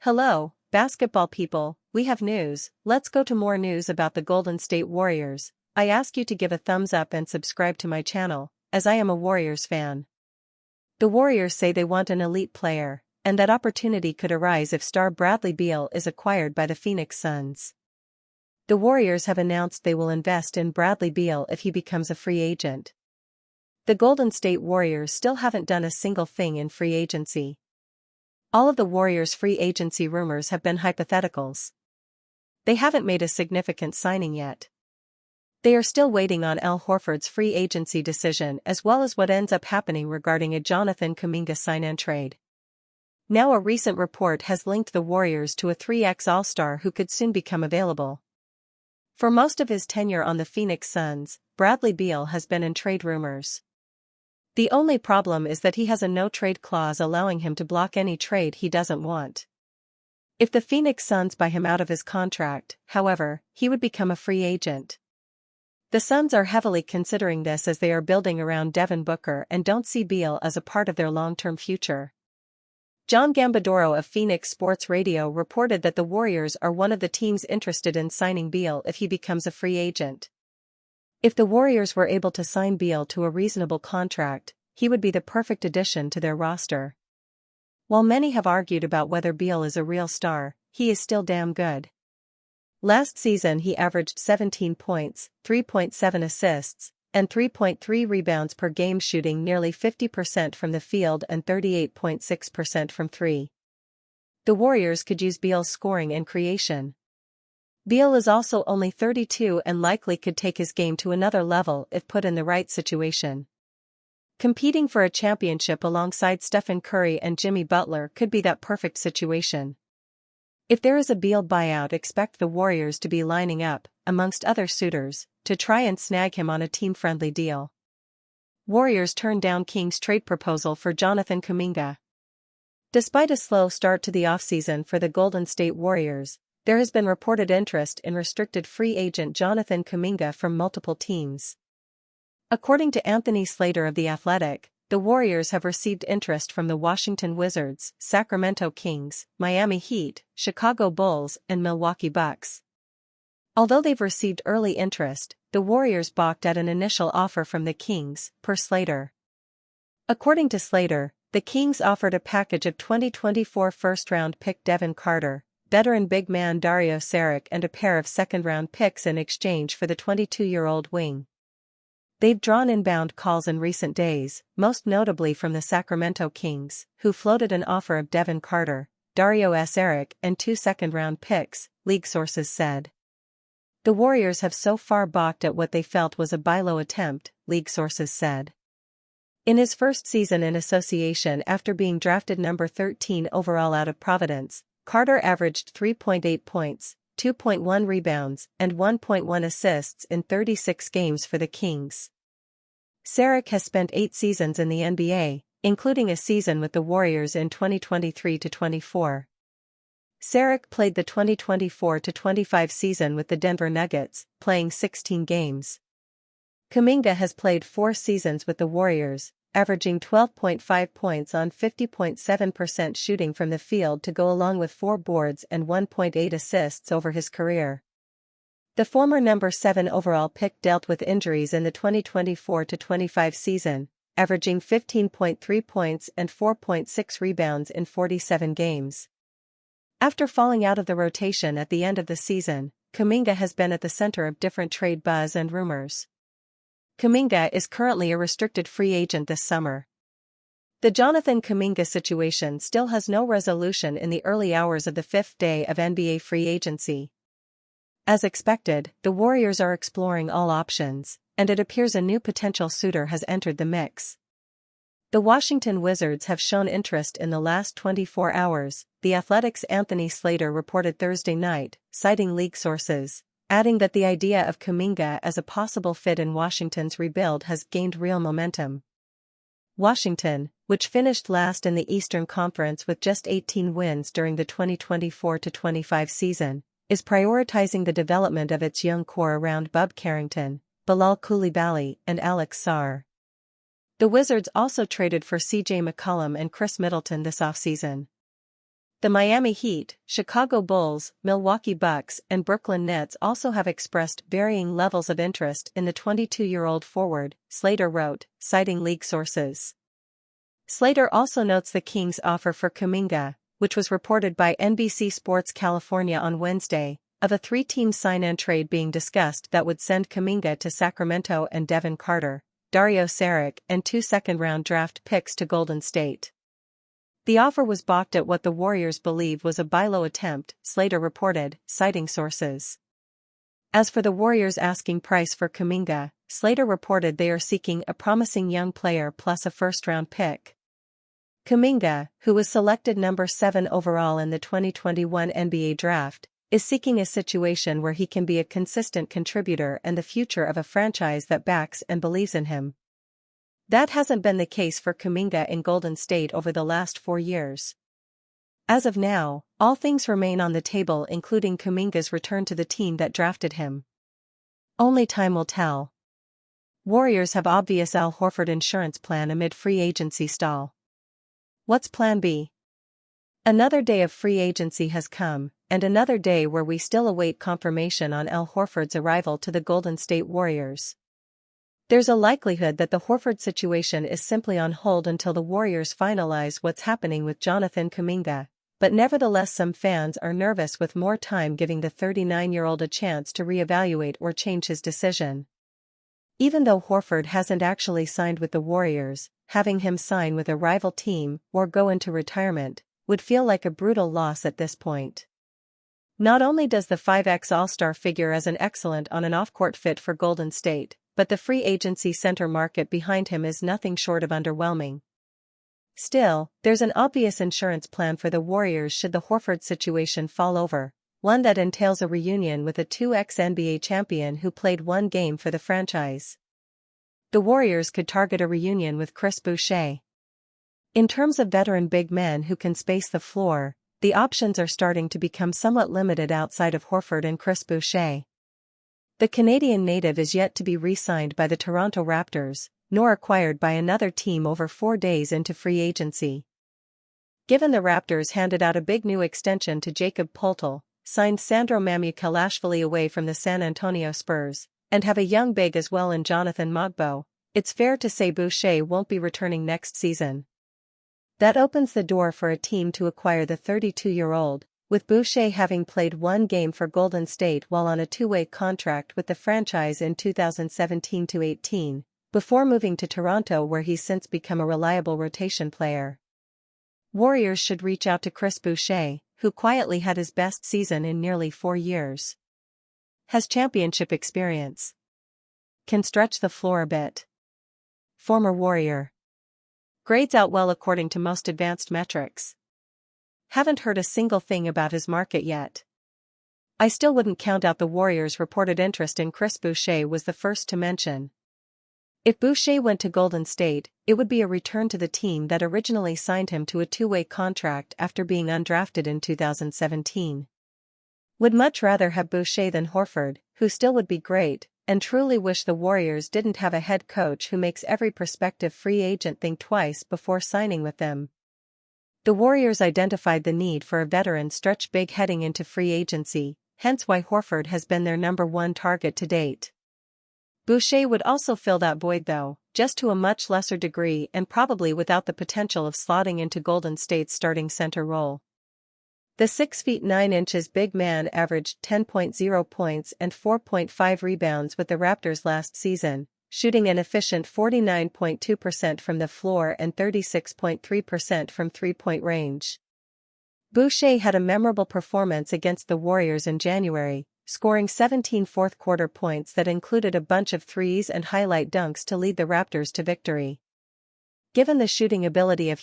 Hello, basketball people, we have news. Let's go to more news about the Golden State Warriors. I ask you to give a thumbs up and subscribe to my channel, as I am a Warriors fan. The Warriors say they want an elite player, and that opportunity could arise if star Bradley Beal is acquired by the Phoenix Suns. The Warriors have announced they will invest in Bradley Beal if he becomes a free agent. The Golden State Warriors still haven't done a single thing in free agency. All of the Warriors' free agency rumors have been hypotheticals. They haven't made a significant signing yet. They are still waiting on Al Horford's free agency decision as well as what ends up happening regarding a Jonathan Kuminga sign-and trade. Now a recent report has linked the Warriors to a 3x All-Star who could soon become available. For most of his tenure on the Phoenix Suns, Bradley Beal has been in trade rumors. The only problem is that he has a no-trade clause allowing him to block any trade he doesn't want. If the Phoenix Suns buy him out of his contract, however, he would become a free agent. The Suns are heavily considering this as they are building around Devin Booker and don't see Beal as a part of their long-term future. John Gambadoro of Phoenix Sports Radio reported that the Warriors are one of the teams interested in signing Beal if he becomes a free agent. If the Warriors were able to sign Beal to a reasonable contract, he would be the perfect addition to their roster. While many have argued about whether Beal is a real star, he is still damn good. Last season he averaged 17 points, 3.7 assists, and 3.3 rebounds per game, shooting nearly 50% from the field and 38.6% from three. The Warriors could use Beal's scoring and creation. Beal is also only 32 and likely could take his game to another level if put in the right situation. Competing for a championship alongside Stephen Curry and Jimmy Butler could be that perfect situation. If there is a Beal buyout, expect the Warriors to be lining up, amongst other suitors, to try and snag him on a team-friendly deal. Warriors turned down Kings' trade proposal for Jonathan Kuminga. Despite a slow start to the offseason for the Golden State Warriors, there has been reported interest in restricted free agent Jonathan Kuminga from multiple teams. According to Anthony Slater of The Athletic, the Warriors have received interest from the Washington Wizards, Sacramento Kings, Miami Heat, Chicago Bulls, and Milwaukee Bucks. Although they've received early interest, the Warriors balked at an initial offer from the Kings, per Slater. According to Slater, the Kings offered a package of 2024 first-round pick Devin Carter, veteran big man Dario Saric, and a pair of second-round picks in exchange for the 22-year-old wing. They've drawn inbound calls in recent days, most notably from the Sacramento Kings, who floated an offer of Devin Carter, Dario Saric, and 2 second-round picks, league sources said. The Warriors have so far balked at what they felt was a buy low attempt, league sources said. In his first season in association after being drafted number 13 overall out of Providence, Carter averaged 3.8 points, 2.1 rebounds, and 1.1 assists in 36 games for the Kings. Saric has spent 8 seasons in the NBA, including a season with the Warriors in 2023-24. Saric played the 2024-25 season with the Denver Nuggets, playing 16 games. Kuminga has played 4 seasons with the Warriors, averaging 12.5 points on 50.7% shooting from the field to go along with 4 boards and 1.8 assists over his career. The former number 7 overall pick dealt with injuries in the 2024-25 season, averaging 15.3 points and 4.6 rebounds in 47 games. After falling out of the rotation at the end of the season, Kuminga has been at the center of different trade buzz and rumors. Kuminga is currently a restricted free agent this summer. The Jonathan Kuminga situation still has no resolution in the early hours of the 5th day of NBA free agency. As expected, the Warriors are exploring all options, and it appears a new potential suitor has entered the mix. The Washington Wizards have shown interest in the last 24 hours, The Athletic's Anthony Slater reported Thursday night, citing league sources, adding that the idea of Kuminga as a possible fit in Washington's rebuild has gained real momentum. Washington, which finished last in the Eastern Conference with just 18 wins during the 2024-25 season, is prioritizing the development of its young core around Bub Carrington, Bilal Coulibaly, and Alex Sarr. The Wizards also traded for C.J. McCollum and Chris Middleton this offseason. The Miami Heat, Chicago Bulls, Milwaukee Bucks, and Brooklyn Nets also have expressed varying levels of interest in the 22-year-old forward, Slater wrote, citing league sources. Slater also notes the Kings' offer for Kuminga, which was reported by NBC Sports California on Wednesday, of a three-team sign-and trade being discussed that would send Kuminga to Sacramento and Devin Carter, Dario Saric, and 2 second-round draft picks to Golden State. The offer was balked at what the Warriors believe was a buy-low attempt, Slater reported, citing sources. As for the Warriors' asking price for Kuminga, Slater reported they are seeking a promising young player plus a first-round pick. Kuminga, who was selected number 7 overall in the 2021 NBA draft, is seeking a situation where he can be a consistent contributor and the future of a franchise that backs and believes in him. That hasn't been the case for Kuminga in Golden State over the last 4 years. As of now, all things remain on the table, including Kuminga's return to the team that drafted him. Only time will tell. Warriors have obvious Al Horford insurance plan amid free agency stall. What's Plan B? Another day of free agency has come, and another day where we still await confirmation on Al Horford's arrival to the Golden State Warriors. There's a likelihood that the Horford situation is simply on hold until the Warriors finalize what's happening with Jonathan Kuminga, but nevertheless some fans are nervous with more time giving the 39-year-old a chance to reevaluate or change his decision. Even though Horford hasn't actually signed with the Warriors, having him sign with a rival team or go into retirement would feel like a brutal loss at this point. Not only does the 5X All-Star figure as an excellent on- and off-court fit for Golden State, but the free agency center market behind him is nothing short of underwhelming. Still, there's an obvious insurance plan for the Warriors should the Horford situation fall over, one that entails a reunion with a 2x NBA champion who played one game for the franchise. The Warriors could target a reunion with Chris Boucher. In terms of veteran big men who can space the floor, the options are starting to become somewhat limited outside of Horford and Chris Boucher. The Canadian native is yet to be re-signed by the Toronto Raptors, nor acquired by another team over 4 days into free agency. Given the Raptors handed out a big new extension to Jakob Poeltl, signed Sandro Mamukelashvili away from the San Antonio Spurs, and have a young big as well in Jonathan Mogbo, it's fair to say Boucher won't be returning next season. That opens the door for a team to acquire the 32-year-old, with Boucher having played one game for Golden State while on a 2-way contract with the franchise in 2017-18, before moving to Toronto where he's since become a reliable rotation player. Warriors should reach out to Chris Boucher, who quietly had his best season in nearly 4 years. Has championship experience. Can stretch the floor a bit. Former Warrior. Grades out well according to most advanced metrics. Haven't heard a single thing about his market yet. I still wouldn't count out the Warriors' reported interest in Chris Boucher was the first to mention. If Boucher went to Golden State, it would be a return to the team that originally signed him to a 2-way contract after being undrafted in 2017. Would much rather have Boucher than Horford, who still would be great, and truly wish the Warriors didn't have a head coach who makes every prospective free agent think twice before signing with them. The Warriors identified the need for a veteran stretch big heading into free agency, hence why Horford has been their number 1 target to date. Boucher would also fill that void though, just to a much lesser degree and probably without the potential of slotting into Golden State's starting center role. The 6 feet 9 inches big man averaged 10.0 points and 4.5 rebounds with the Raptors last season, shooting an efficient 49.2% from the floor and 36.3% from three-point range. Boucher had a memorable performance against the Warriors in January, scoring 17 fourth-quarter points that included a bunch of threes and highlight dunks to lead the Raptors to victory. Given the shooting ability of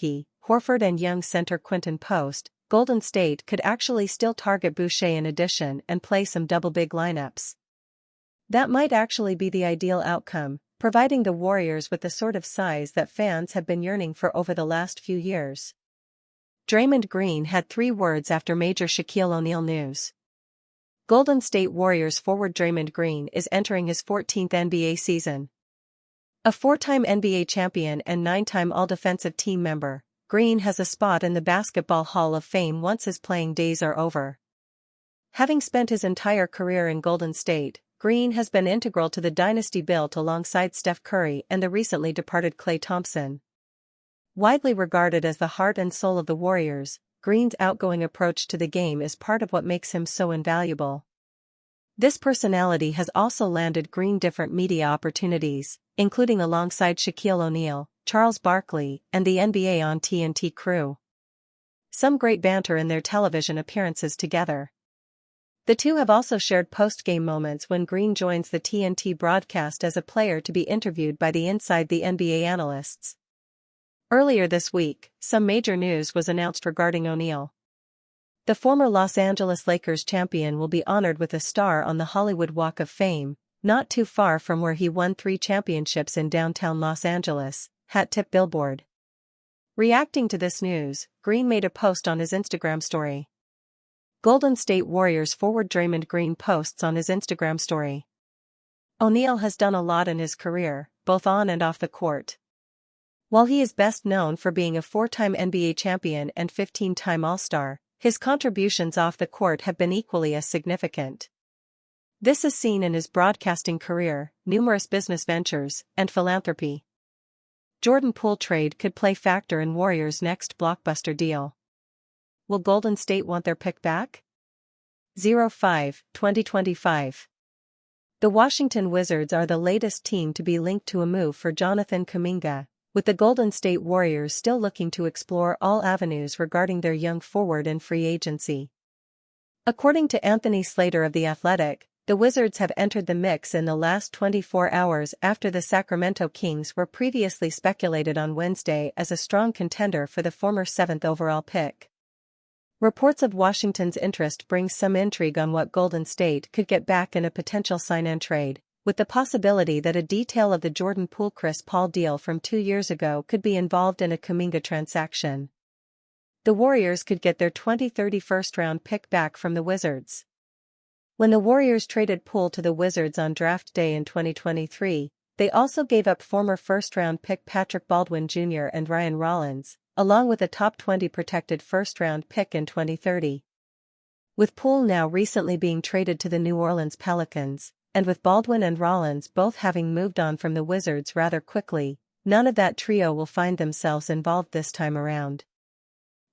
Horford and young center Quinton Post, Golden State could actually still target Boucher in addition and play some double big lineups. That might actually be the ideal outcome, providing the Warriors with the sort of size that fans have been yearning for over the last few years. Draymond Green had 3 words after major Shaquille O'Neal news. Golden State Warriors forward Draymond Green is entering his 14th NBA season. A 4-time NBA champion and 9-time All-Defensive Team member, Green has a spot in the Basketball Hall of Fame once his playing days are over. Having spent his entire career in Golden State, Green has been integral to the dynasty built alongside Steph Curry and the recently departed Klay Thompson. Widely regarded as the heart and soul of the Warriors, Green's outgoing approach to the game is part of what makes him so invaluable. This personality has also landed Green different media opportunities, including alongside Shaquille O'Neal, Charles Barkley, and the NBA on TNT crew. Some great banter in their television appearances together. The two have also shared post-game moments when Green joins the TNT broadcast as a player to be interviewed by the Inside the NBA analysts. Earlier this week, some major news was announced regarding O'Neal. The former Los Angeles Lakers champion will be honored with a star on the Hollywood Walk of Fame, not too far from where he won 3 championships in downtown Los Angeles, hat tip billboard. Reacting to this news, Green made a post on his Instagram story. Golden State Warriors forward Draymond Green posts on his Instagram story. O'Neal has done a lot in his career, both on and off the court. While he is best known for being a 4-time NBA champion and 15-time All-Star, his contributions off the court have been equally as significant. This is seen in his broadcasting career, numerous business ventures, and philanthropy. Jordan Poole trade could play factor in Warriors' next blockbuster deal. Will Golden State want their pick back? 05/2025. The Washington Wizards are the latest team to be linked to a move for Jonathan Kuminga, with the Golden State Warriors still looking to explore all avenues regarding their young forward in free agency. According to Anthony Slater of The Athletic, the Wizards have entered the mix in the last 24 hours after the Sacramento Kings were previously speculated on Wednesday as a strong contender for the former 7th overall pick. Reports of Washington's interest bring some intrigue on what Golden State could get back in a potential sign-and trade, with the possibility that a detail of the Jordan Poole-Chris Paul deal from 2 years ago could be involved in a Kuminga transaction. The Warriors could get their 2030 first-round pick back from the Wizards. When the Warriors traded Poole to the Wizards on draft day in 2023, they also gave up former first-round pick Patrick Baldwin Jr. and Ryan Rollins, along with a top 20 protected first-round pick in 2030. With Poole now recently being traded to the New Orleans Pelicans, and with Baldwin and Rollins both having moved on from the Wizards rather quickly, none of that trio will find themselves involved this time around.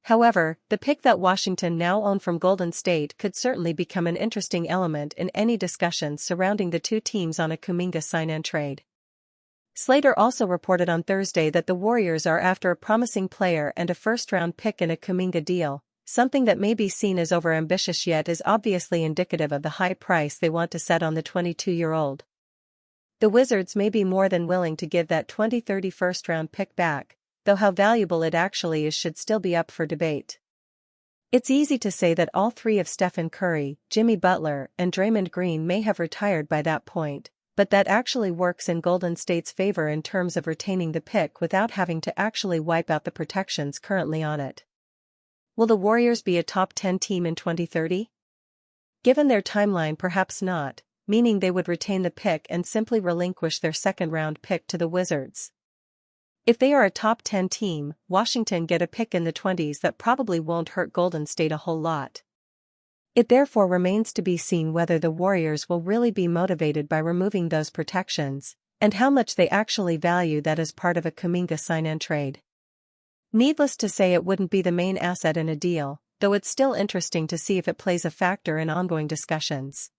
However, the pick that Washington now own from Golden State could certainly become an interesting element in any discussions surrounding the two teams on a Kuminga sign-and trade. Slater also reported on Thursday that the Warriors are after a promising player and a first-round pick in a Kuminga deal. Something that may be seen as overambitious yet is obviously indicative of the high price they want to set on the 22-year-old. The Wizards may be more than willing to give that 2030 first-round pick back, though how valuable it actually is should still be up for debate. It's easy to say that all three of Stephen Curry, Jimmy Butler, and Draymond Green may have retired by that point, but that actually works in Golden State's favor in terms of retaining the pick without having to actually wipe out the protections currently on it. Will the Warriors be a top 10 team in 2030? Given their timeline, perhaps not, meaning they would retain the pick and simply relinquish their second-round pick to the Wizards. If they are a top 10 team, Washington get a pick in the 20s that probably won't hurt Golden State a whole lot. It therefore remains to be seen whether the Warriors will really be motivated by removing those protections, and how much they actually value that as part of a Kuminga sign-and trade. Needless to say, it wouldn't be the main asset in a deal, though it's still interesting to see if it plays a factor in ongoing discussions.